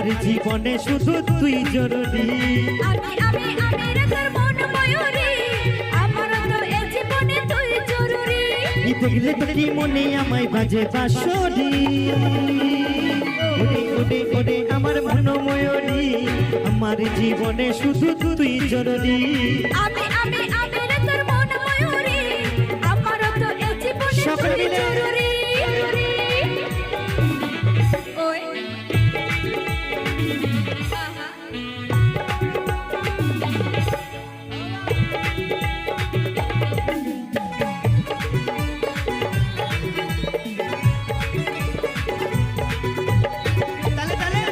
আমার জীবনে শুধু তুই জরুরি। আমি আমি আমি রে তোর মন ময়ূরী, আমার তো এই জীবনে তুই জরুরি। দেখলে তো কি মনে আমায় বাজে বাঁশরি, ওরে ওরে ওরে আমার মন ময়ূরী, আমার জীবনে শুধু তুই জরুরি। আমি আমি আমি রে তোর মন ময়ূরী, আমার তো এই জীবনে সকলে তুই মিলে। জরুরি। ওই আহা তালে তালে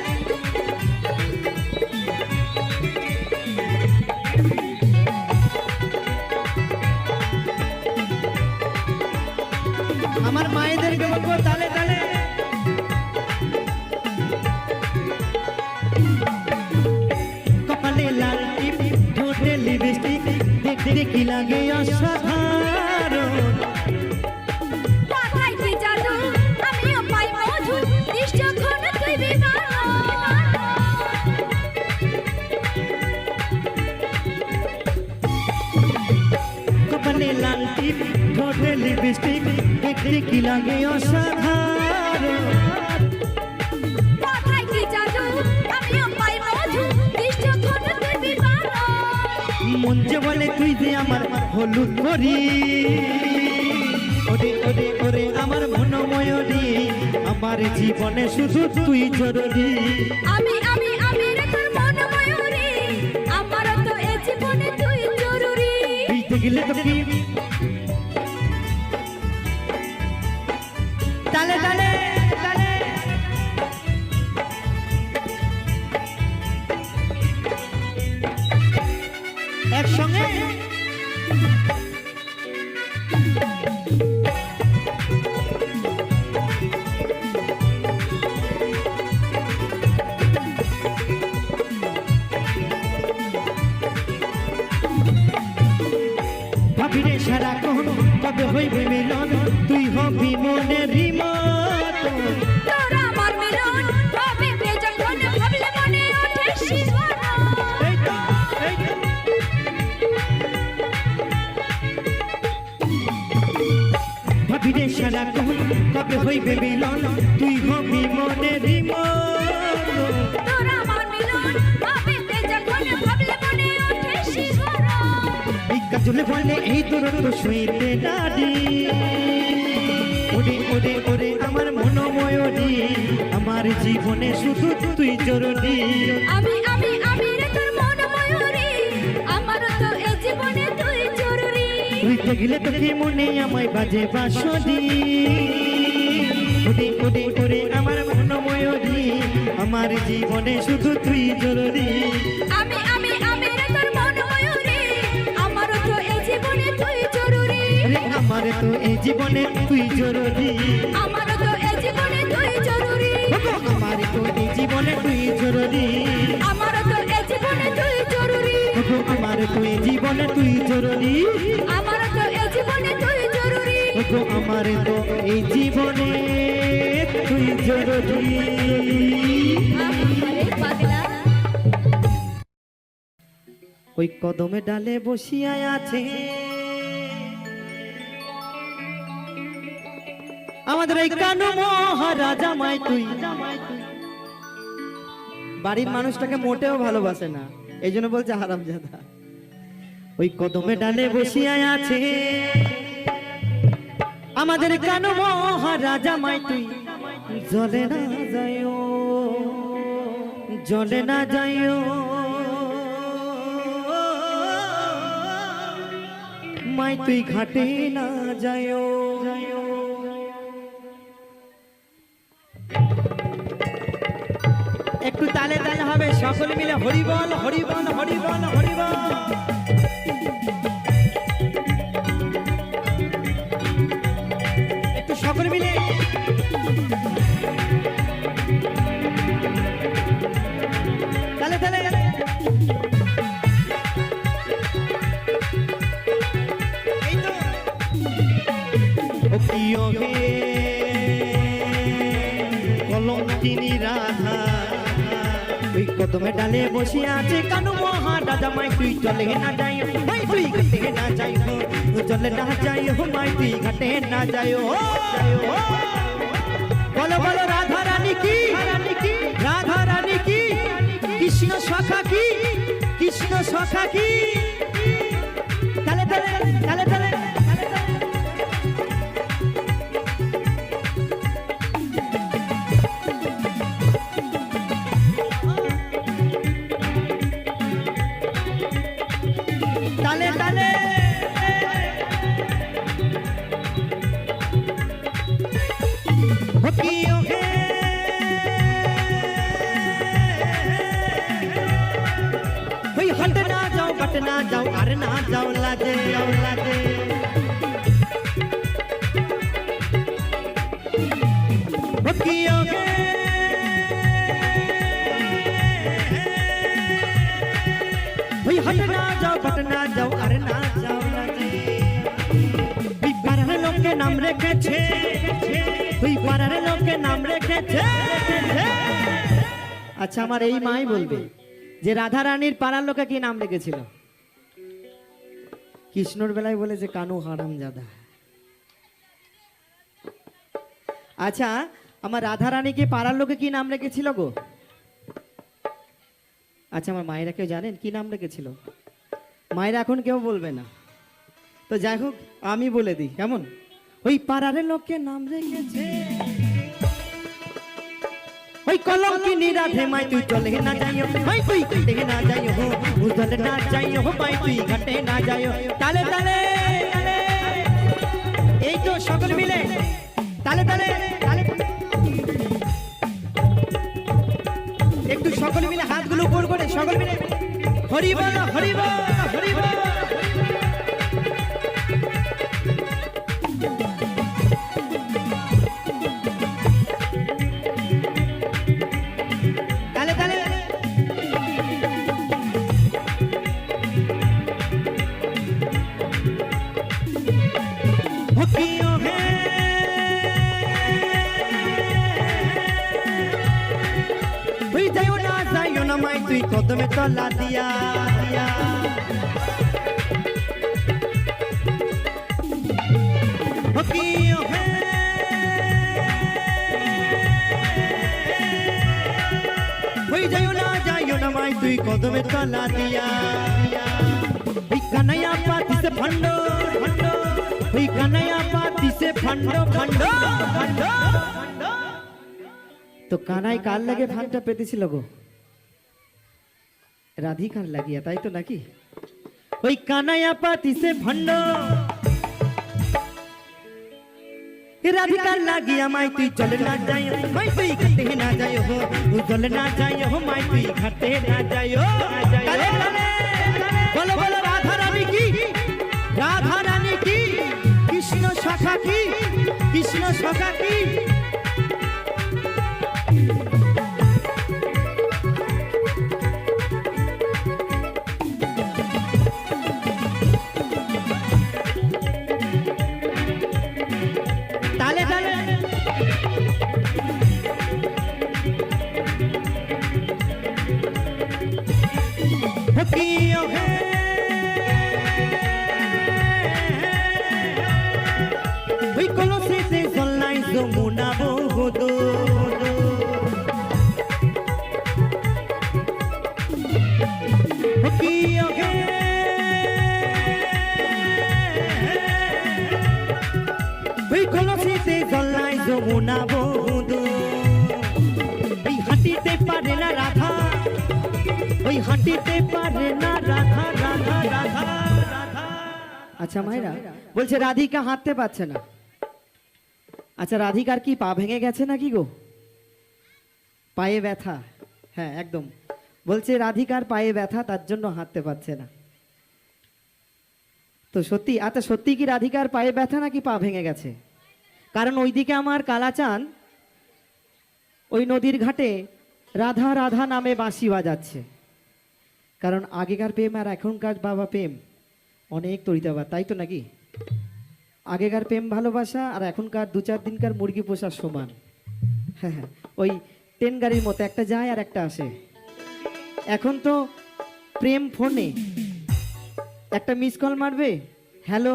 আমার মায়েদেরকে বলবো তালে তালে। কপালে লাল টিপ, ঠোঁটে লিপস্টিক, দেখতে কি লাগে অসাধারণ। মাথায় কি জাদু, আমিও পাই মধু, দিস যখন তুই বিমান। কপালে লাল টিপ, ঠোঁটে লিপস্টিক, দেখতে কি লাগে অসাধারণ। মাথায় কি জাদু, আমিও পাই মধু, দিস যখন তুই বিমান। মন যে বলে তুই যে আমার হলুদ করি, ওরে ওরে ওরে আমার মন ময়ূরী, আমার জীবনে শুধু তুই জরুরি। আমি আমি আমি রে তোর মন ময়ূরী, আমার তো এই জীবনে তুই জরুরি। দিতে গেলে তো কি তালে তালে তালে একসঙ্গে ভাবিরে সারা কোন কবে হইবে মিলন, তুই হবি মনেরই মতো। তোর আমার মিলন হবে যখন ভাবলে মনে ওঠে শিহরণ। এই তো, এই তো। ভাবিরে সারা কোন কবে হইবে মিলন, তুই হবি মনেরই মতো। তোর আমার মিলন হবে যখন ভাবলে মনে ওঠে শিহরণ। ভিক্ষা চলে বলে এই তোর তো শুইতে নারী, ওরে ওরে ওরে আমার মন ময়ূরী, আমার জীবনে শুধু তুই জরুরি। আমি আমি আমি রে তোর মন ময়ূরী, আমার তো এই জীবনে তুই জরুরি। তুই দেখলে তো কি মনে আমায় বাজে বাঁশরি, ওরে ওরে ওরে আমার মন ময়ূরী, আমার জীবনে শুধু তুই জরুরি। আমি আমি আমি রে তোর মন ময়ূরী, আমার তো এই জীবনে তুই জরুরি। রে আমার তো এই জীবনে তুই জরুরি, আমার তো এই জীবনে তুই জরুরি। আমার তো এই জীবনে তুই জরুরি, আমার তো এই জীবনে তুই জরুরি। আমার তো এই জীবনে তুই জরুরি, আমার তো এই জীবনে তুই জরুরি। আমার তো এই জীবনে তুই জরুরি। আরে পাগলা ওই কদমে ডালে বসিয়া আছে আমাদের এই কানু মহারাজা মাই তুই। বাড়ির মানুষটাকে মোটেও ভালোবাসে না, এই জন্য বলছে হারামজাদা। ওই কদমে ডালে বসিয়া আছে আমাদের কানু মহারাজা মাই তুই। জলে না যাইও, জলে না যাইও, মাই তুই ঘাটে না যাইও। একটু তালে তালে হবে, সকলে মিলে হরি বল হরি বল হরি বল হরি বল। একটু সকলে মিলে তালে তালে। এই তো ও প্রিয় হে কলঙ্কিনী রাধা, কদমে ডালে বসে আছে কানু মহারাজা মাই তুই চলে না যাই মাই তুই ঘাটে না যাই চলে না যাই মাই তুই ঘাটে না যাই বলো বলো রাধা রানী কি রাধা রানী কি কৃষ্ণ সখা কি কৃষ্ণ সখা কি তালে তালে তালে তালে তালে তালে হকিও হে ওই হট না যাও বট না যাও আর না যাও লাজে হকিও হে ওই হট না যাও বট না যাও আর না যাও লাজে ওই পাড়ার লোকে নাম রেখেছে ওই পাড়ার লোকে নাম রেখেছে আচ্ছা আমার এই মাই বলবে যে রাধা রানীর পাড়ার লোকে কি নাম রেখেছিল কৃষ্ণর বেলায় বলে যে কানু হারামজাদা আচ্ছা আমার রাধা রানীকে পাড়ার লোকে কি নাম রেখেছিল গো আচ্ছা আমার মায়েরা কেউ জানেন কি নাম রেখেছিল মায়েরা এখন কেউ বলবে না তো যাই হোক আমি বলে দিই কেমন ওই পাড়ার লোকে নাম রেখেছে ওই কলঙ্কিনী রাধে মাই তুই চলে না যাইও মাই তুই ঘাটে না যাইও উজলে না যাইও মাই তুই ঘাটে না যাইও তালে তালে এই তো সকল মিলে তালে তালে তালে একটু সকল মিলে হাতগুলো উপর করে সকল মিলে হরি বল হরি বল হরি বল তুই কদমে তলা দিয়া হকিও হে ওই যাইও না মাই তুই কদমে তলা দিয়া ওই কানাইয়া পাতিছে ভণ্ড ওই কানাইয়া পাতিছে ভণ্ড তো কানাই কার লাগে ফানটা পেতেছিল গো রাধিকার লাগিয়া তাই তো নাকি ওই কানাইয়া পাতিছে ভণ্ড রাধিকার লাগিয়া মাই তুই চলে না যাই মাই তুই ঘাটে না যাই হো চলে না যাই হো মাই তুই ঘাটে না যাই বলো বলো রাধা রানী কি রাধা রানী কি কৃষ্ণ সখা কি কৃষ্ণ সখা কি ওই কলসিতে জল্লাই যমুনা বহুদূর ওই কলসিতে জল্লাই যমুনা বহুদূর ওই হাঁটিতে পারে না রাধা ওই হাঁটিতে পারে না রাধা রাধা রাধা আচ্ছা মায়েরা বলছে রাধিকা হাঁটতে পারছে না আচ্ছা রাধিকার কি পা ভেঙে গেছে নাকি গো পায়ে ব্যথা হ্যাঁ একদম বলছে রাধিকার পায়ে ব্যথা তার জন্য হাঁটতে পারছে না তো সত্যি আচ্ছা সত্যি কি রাধিকার পায়ে ব্যথা নাকি পা ভেঙে গেছে কারণ ওইদিকে আমার কালাচান ওই নদীর ঘাটে রাধা রাধা নামে বাঁশি বাজাচ্ছে কারণ আগেকার প্রেম আর এখনকার বাবা প্রেম অনেক তরিতাবাদ তাই তো নাকি আগেকার প্রেম ভালোবাসা আর এখনকার 2-4 দিনকার মুরগি পোষার সমান হ্যাঁ ওই ট্রেন গাড়ির মতো একটা যায় আর একটা আসে এখন তো প্রেম ফোনে একটা মিস কল মারবে, হ্যালো,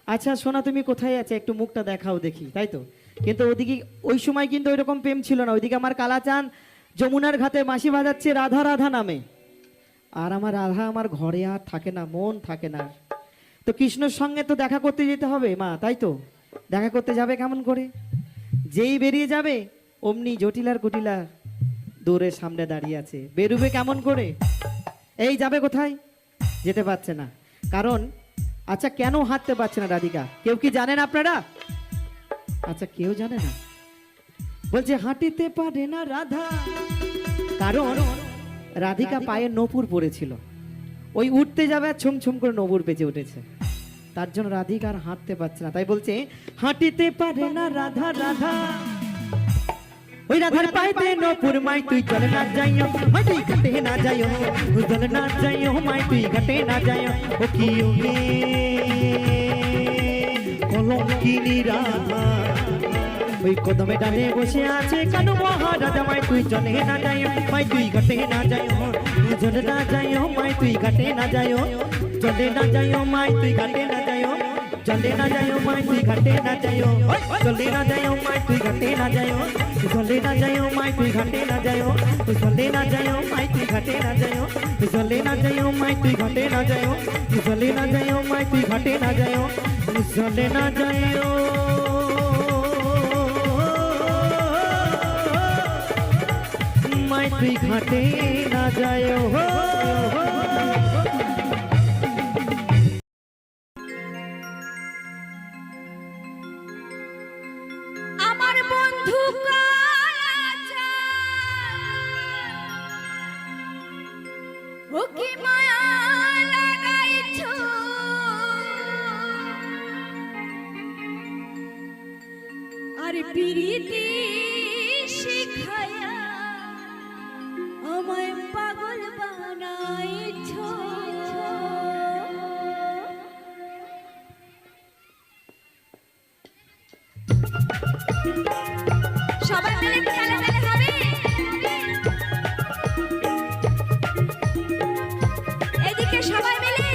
আচ্ছা সোনা তুমি কোথায় আছে, একটু মুখটা দেখাও দেখি, তাই তো। কিন্তু ওদিকে ওই সময় কিন্তু ওইরকম প্রেম ছিল না। ওইদিকে আমার কালাচাঁদ যমুনার ঘাটে বাঁশি বাজাচ্ছে রাধা রাধা নামে, আর আমার রাধা আমার ঘরে আর থাকে না, মন থাকে না। তো কৃষ্ণর সঙ্গে তো দেখা করতে যেতে হবে মা, তাই তো। দেখা করতে যাবে কেমন করে? যেই বেরিয়ে যাবে অমনি জটিলার কুটিলা দূরের সামনে দাঁড়িয়ে আছে, বেরুবে কেমন করে? এই যাবে কোথায়? যেতে পারছে না, কারণ আচ্ছা কেন হাঁটতে পারছে না রাধিকা, কেউ কি জানেন আপনারা? আচ্ছা কেউ জানে না, বলছে হাঁটিতে পারে না রাধা, কারণ রাধিকা পায়ে নপুর পড়েছিল, ওই উঠতে যাবে আর ছুম ছুম করে নপুর বেজে উঠেছে, তার জন্য রাধিকা আর হাঁটতে পারছে না। তাই বলছে হাঁটিতে পারে না রাধা রাধা, ওই রাধার পাইতে নপুর মাই তুই চলে না যাইও, মাই তুই ঘাটে না যাইও, চলে না যাইও, মাই তুই ঘাটে না যাইও। ও কি ওহে কলঙ্কিনী রাধা, ওই কদমে ডালে বসে আছে কানু মহারাজা, মাই তুই চলে না যাইও, মাই তুই ঘাটে না যাইও, চলে না যাইও, মাই তুই ঘাটে না যাইও, চলে না যাইও, মাই তুই ঘাটে না যাইও, চলে না যাইও, মাই তুই ঘাটে না যাইও, চলে না যাইও, মাই তুই ঘাটে না যাইও, চলে না যাইও, মাই তুই ঘাটে না যাইও, চলে না যাইও, মাই তুই ঘাটে না যাইও, চলে না যাইও, মাই তুই ঘাটে না যাইও, চলে না যাইও, মাই তুই ঘাটে না যাইও, চলে না যাইও, মাই তুই ঘাটে না যাইও। আমার বন্ধু কালাচাঁদ, ও কি মায়া লাগাইছো, আর পিরিতি শিখায়া আমায় পাগল বানাইছো। সবাই মিলে তালে তালে হবে, এদিকে সবাই মিলে।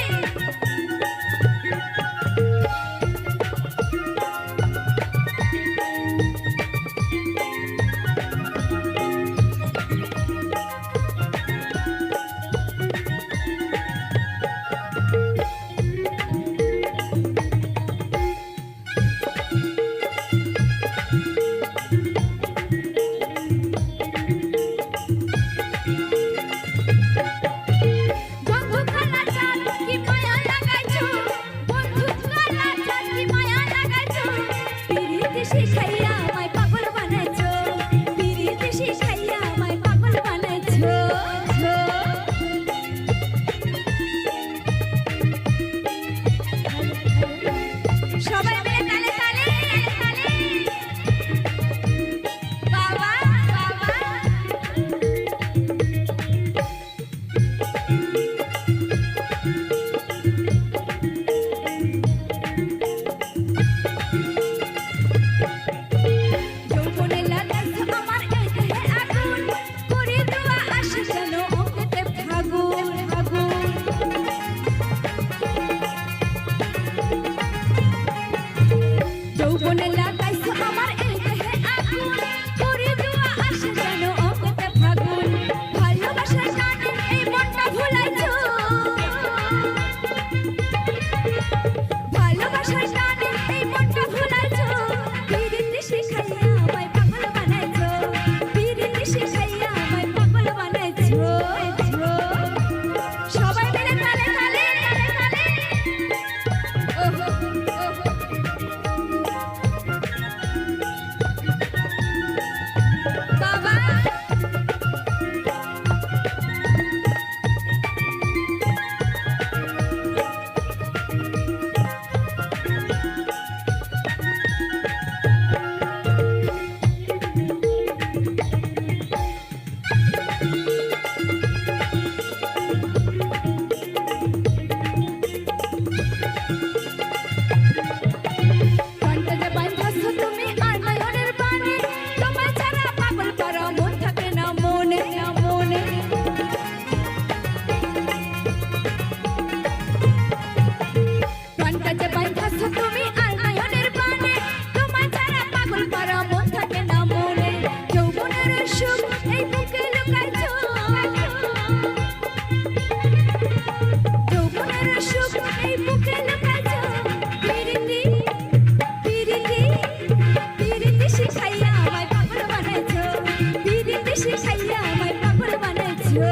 বুঝো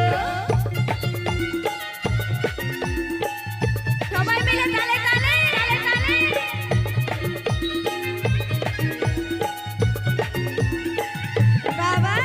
সবাই মিলে তালে তালে তালে তালে বাবা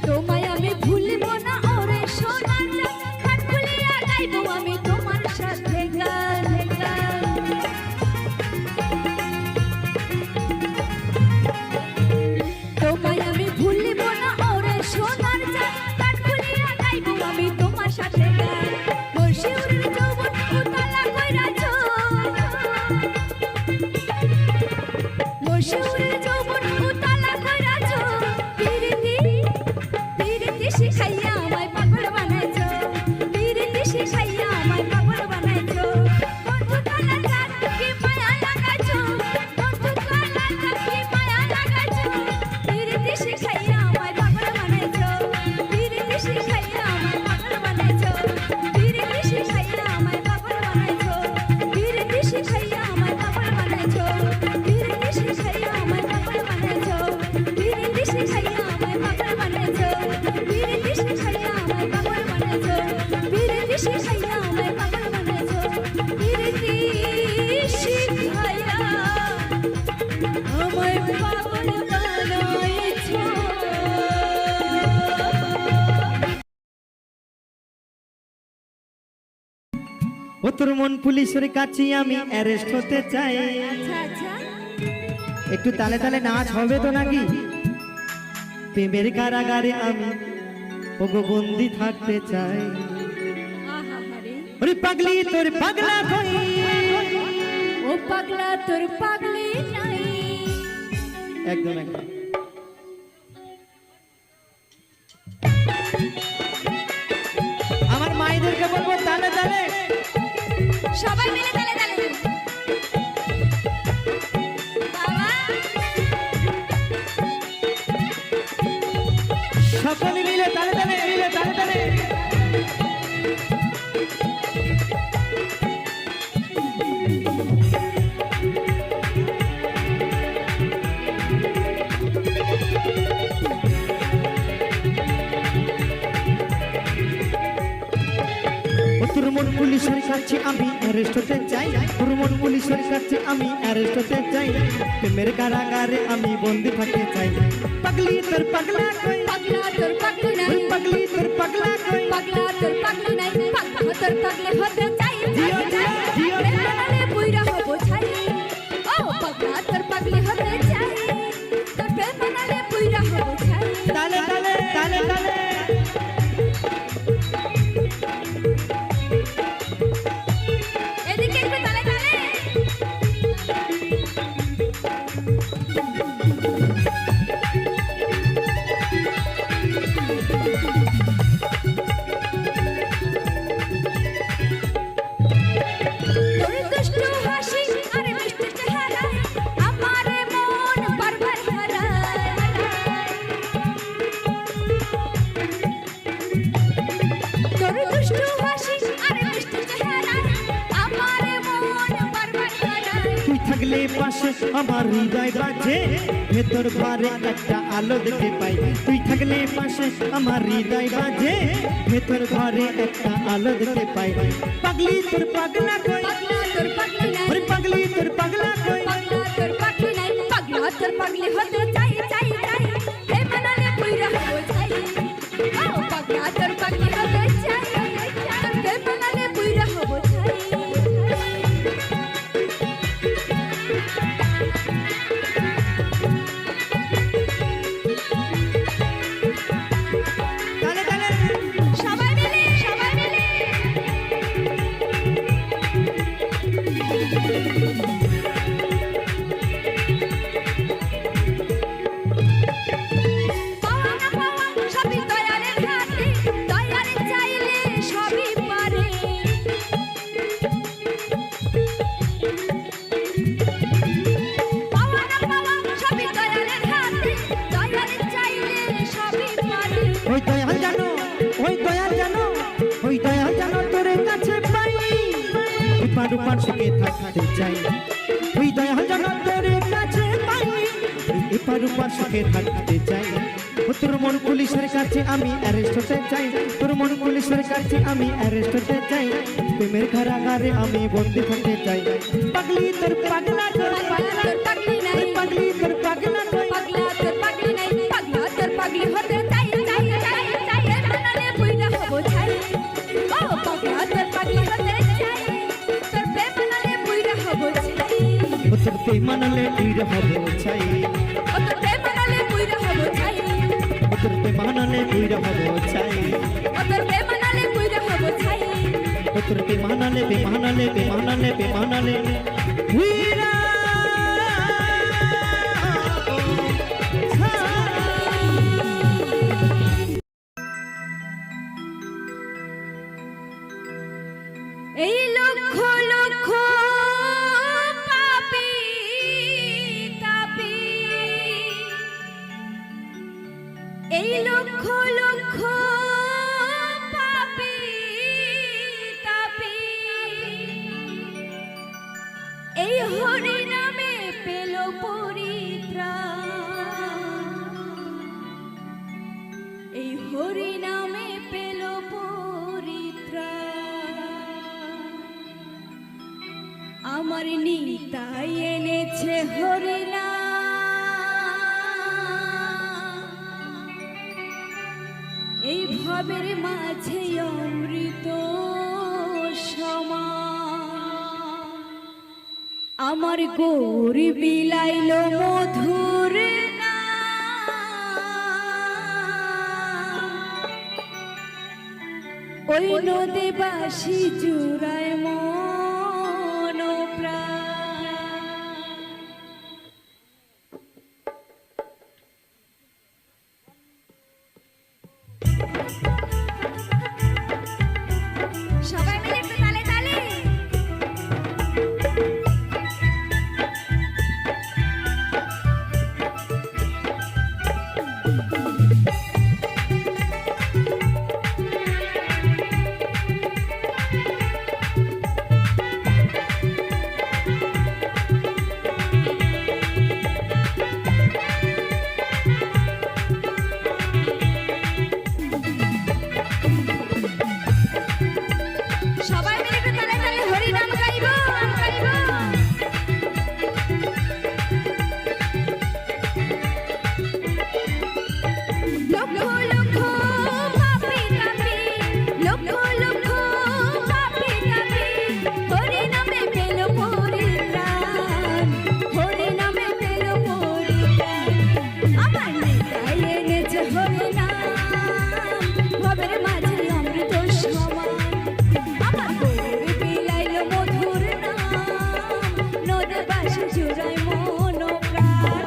তোমায় আমি ভুলবো না ওরে সোনার চাঁদ কান খুলিয়া গাইবো আমি তোমার সাথে গান গান তোমায় আমি ভুলবো না ওরে সোনার চাঁদ কান খুলিয়া গাইবো আমি তোমার সাথে গান মোর শিউরের যৌবন উতালা কইরাছো মোর শিউরের যৌবন উতালা কইরাছো পিরিতি পিরিতি শিখাইয়া আমায় পাগল বানাইছো পিরিতি শিখাইয়া আমায় পাগল বানাইছো বন্ধু কালা চাঁদ কি মায়া লাগাইছো বন্ধু কালা চাঁদ কি মায়া লাগাইছো পিরিতি শিখাইয়া আমায় পাগল বানাইছো পিরিতি শিখাইয়া আমায় পাগল বানাইছো পিরিতি শিখাইয়া আমায় পাগল বানাইছো পিরিতি শিখাইয়া আমায় পাগল বানাইছো পিরিতি শিখাইয়া আমায় পাগল বানাইছো পিরিতি শিখাইয়া আমায় পাগল বানাইছো পিরিতি শিখাইয়া আমায় পাগল বানাইছো পিরিতি শিখাইয়া আমায় পাগল বানাইছো পিরিতি শিখাইয়া আমায় পাগল বানাইছো ও তোর মন পুলিশের কাছে আমি অ্যারেস্ট হতে চাই। আচ্ছা আচ্ছা একটু তালে তালে নাচ হবে তো নাকি? প্রেমের কারাগারে আমি ওগো বন্দি থাকতে চাই। আহা হারে ওরে পাগলি তোর পাগলা কই, ও পাগলা তোর পাগলি নাই একদম একদম। আমার মায়েদেরকে বলবো তালে তালে সবাই মিলে তালে তালে বাবা সকলে মিলে তালে তালে মিলে তালে তালে। ও তোর মন পুলিশের কাছে আমি অ্যারেস্ট হতে চাই। তোর মন পুলিশের কাছে আমি অ্যারেস্ট হতে চাই। প্রেমের কারাগারে আমি বন্দি থাকতে চাই। পাগলি তোর পাগলা কই, পাগলা তোর পাগলি নাই ওরে পাগলি তোর পাগলা কই। পাগলা তোর পাগলি নাই পাগলা তোর পাগলি হতে চাই জিও, জিও, জিও। প্রেমে বুইরা হবো ছাই ও পাগলা তোর পাগলি হতে চাই তোর প্রেমে বুইরা হবো ছাই তালে তালে তালে তালে। এদিকে একটু তালে তালে তোর দুষ্টু হাসি আর মিষ্টি চেহারা আমারে মন বারবার হারায় তোর দুষ্টু হাসি আর মিষ্টি চেহারা আমারে মন বারবার হারায় তুই থাকলে পাশে আমার হৃদয় বাজে, ভেতর ঘরে একটা আলো দেখতে পাই। তুই থাকলে পাশে আমার হৃদয় বাজে, ভেতর ঘরে একটা আলো দেখতে পাই। পাগলি তোর পাগলা কই, পাগলা তোর পাগলি নাই ওরে পাগলি তোর পাগলা কই। পাগলা তোর পাগলি নাই পাগলা তোর পাগলি হতে চাই চাই চাই হে মনালে পুইরা হবো চাই ও পাগলা তোর পাগলি হতে চাই হে মনালে পুইরা হবো চাই তালে তালে সবাই মিলে সবাই মিলে এপার সুখে থাকতে চাই ওই দয়া জগতের কাছে পাই এপার সুখে থাকতে চাই তোর মন পুলিশের কাছে আমি অ্যারেস্ট হতে চাই তোর মন পুলিশের কাছে আমি অ্যারেস্ট হতে চাই প্রেমের কারাগারে আমি বন্দী হতে চাই পাগলি তোর পাগলা তোর পাগলি নাই পাগলি তোর পাগলা তোর পাগলি নাই পাগলা তোর পাগলি হতে চাই চাই চাই চাই মনলে বুইরা হব চাই ও পাগলা তোর পাগলি হতে চাই তোর প্রেম মনলে বুইরা হব চাই তোর প্রেম মানলে বুইরা হব চাই ও তোর প্রেম মনলে বুইরা হব চাই তোর প্রেম মানলে বুইরা হব চাই ও তোর প্রেম মনলে বুইরা হব চাই তোর প্রেম মানলে বুইরা এই লক্ষ লক্ষ পাপী তাপী এই লক্ষ লক্ষ পাপী তাপী এই হরি নামে পেল পরিত্রাণ এই হরি নামে পেল পরিত্রাণ আমার নিতাই এনেছে হরি নাম এই ভবের মাঝে অমৃত সমান আমার গৌরী বিলাইল মধুর নাম ওই নদী বাসি জুড়ায় মন প্রাণ সবাই মিলে একটু তালে তালে সবাই মিলে একটু তালে তালে হরি নাম গাইব লক্ষ লক্ষ পাপী তাপী লক্ষ লক্ষ পাপী তাপী হরি নামে পেল পরিত্রাণ হরি নামে পেল পরিত্রাণ আমার নিতাই এনেছে হরি নাম ভবের মাঝে অমৃত সমান আমার গৌরী বিলাইল মধুর নাম নদী বাসি জুড়ায় মন প্রাণ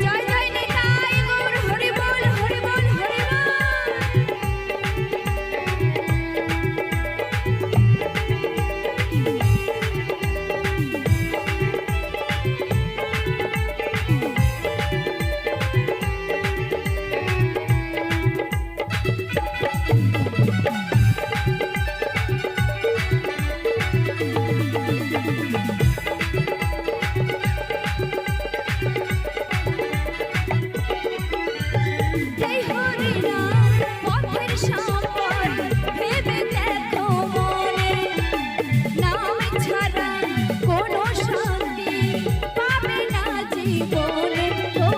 জয় জয় নিতাই গৌর হরি বল হরি বল হরি বল এই হরি নাম পথের সম্পদ ভেবে দেখো মনে নাম ছাড়া কোনো শান্তি পাবে না জীবনে ও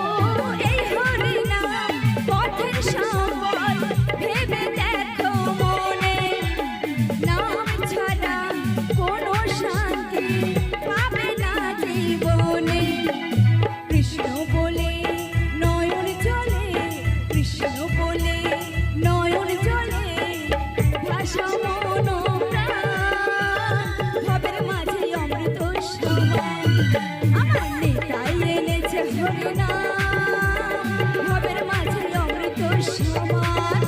এই হরি নাম পথের সম্পদ ভেবে দেখো মনে নাম ছাড়া কোনো শান্তি পাবে না জীবনে কৃষ্ণ বলে নয়ন জলে কৃষ্ণ বলে নয়ন জলে ভাষা মন প্রাণ ভবের মাঝে অমৃত সমান আমার নিতাই এনেছে হরি নাম ভবের মাঝে অমৃত সমান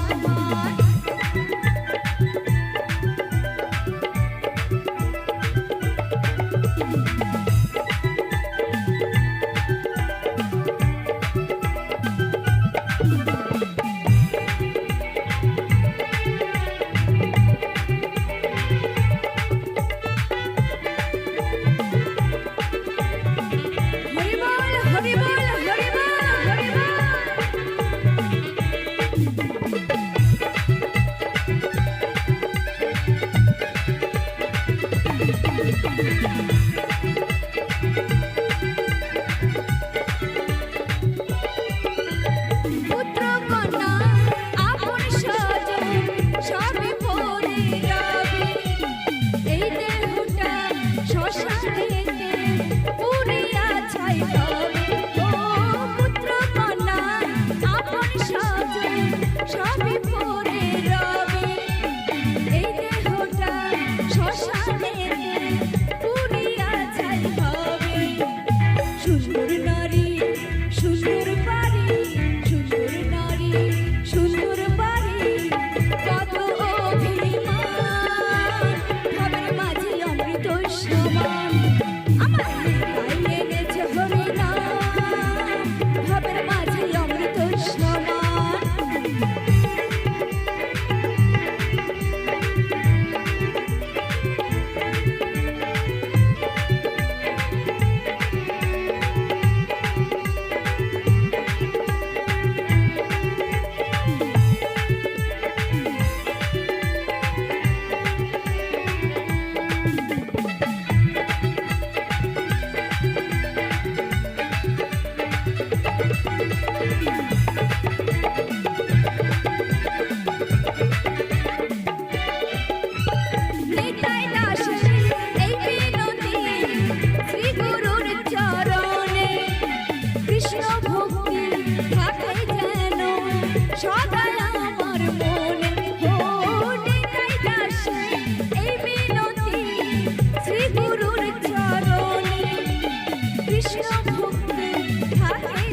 কৃষ্ণ ভক্তি থাকে